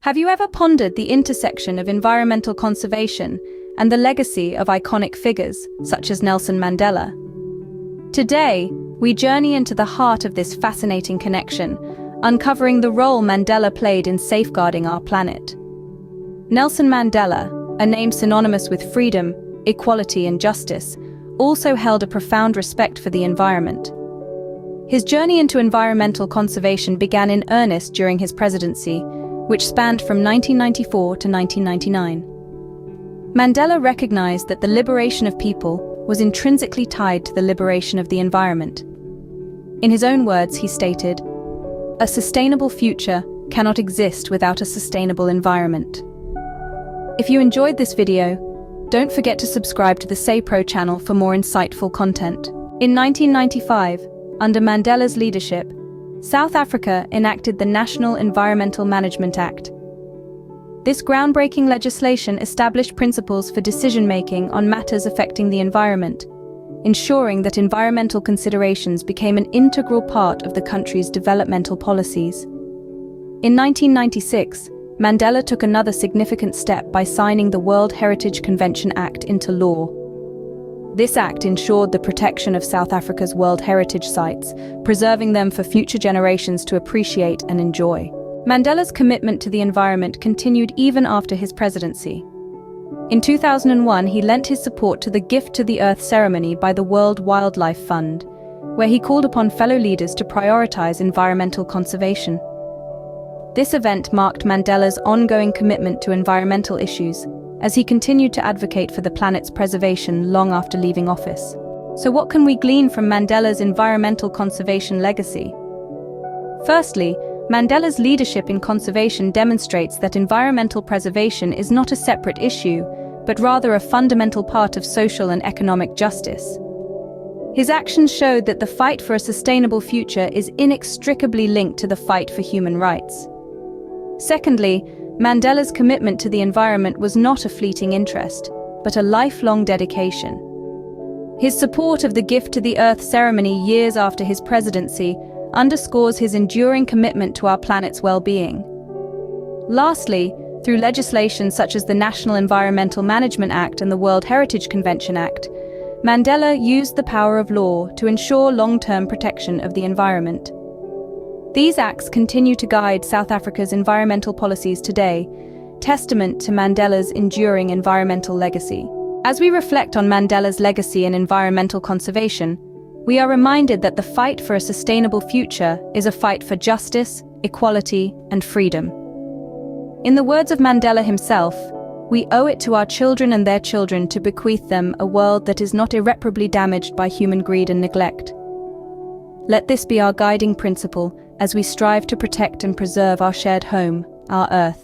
Have you ever pondered the intersection of environmental conservation and the legacy of iconic figures, such as Nelson Mandela? Today, we journey into the heart of this fascinating connection, uncovering the role Mandela played in safeguarding our planet. Nelson Mandela, a name synonymous with freedom, equality, and justice, also held a profound respect for the environment. His journey into environmental conservation began in earnest during his presidency, which spanned from 1994 to 1999. Mandela recognized that the liberation of people was intrinsically tied to the liberation of the environment. In his own words, he stated, "A sustainable future cannot exist without a sustainable environment." If you enjoyed this video, don't forget to subscribe to the SayPro channel for more insightful content. In 1995, under Mandela's leadership, South Africa enacted the National Environmental Management Act. This groundbreaking legislation established principles for decision-making on matters affecting the environment, ensuring that environmental considerations became an integral part of the country's developmental policies. In 1996, Mandela took another significant step by signing the World Heritage Convention Act into law. This act ensured the protection of South Africa's World Heritage sites, preserving them for future generations to appreciate and enjoy. Mandela's commitment to the environment continued even after his presidency. In 2001, he lent his support to the Gift to the Earth ceremony by the World Wildlife Fund, where he called upon fellow leaders to prioritize environmental conservation. This event marked Mandela's ongoing commitment to environmental issues, as he continued to advocate for the planet's preservation long after leaving office. So what can we glean from Mandela's environmental conservation legacy? Firstly, Mandela's leadership in conservation demonstrates that environmental preservation is not a separate issue, but rather a fundamental part of social and economic justice. His actions showed that the fight for a sustainable future is inextricably linked to the fight for human rights. Secondly, Mandela's commitment to the environment was not a fleeting interest, but a lifelong dedication. His support of the Gift to the Earth ceremony years after his presidency underscores his enduring commitment to our planet's well-being. Lastly, through legislation such as the National Environmental Management Act and the World Heritage Convention Act, Mandela used the power of law to ensure long-term protection of the environment. These acts continue to guide South Africa's environmental policies today, testament to Mandela's enduring environmental legacy. As we reflect on Mandela's legacy in environmental conservation, we are reminded that the fight for a sustainable future is a fight for justice, equality, and freedom. In the words of Mandela himself, we owe it to our children and their children to bequeath them a world that is not irreparably damaged by human greed and neglect. Let this be our guiding principle as we strive to protect and preserve our shared home, our Earth.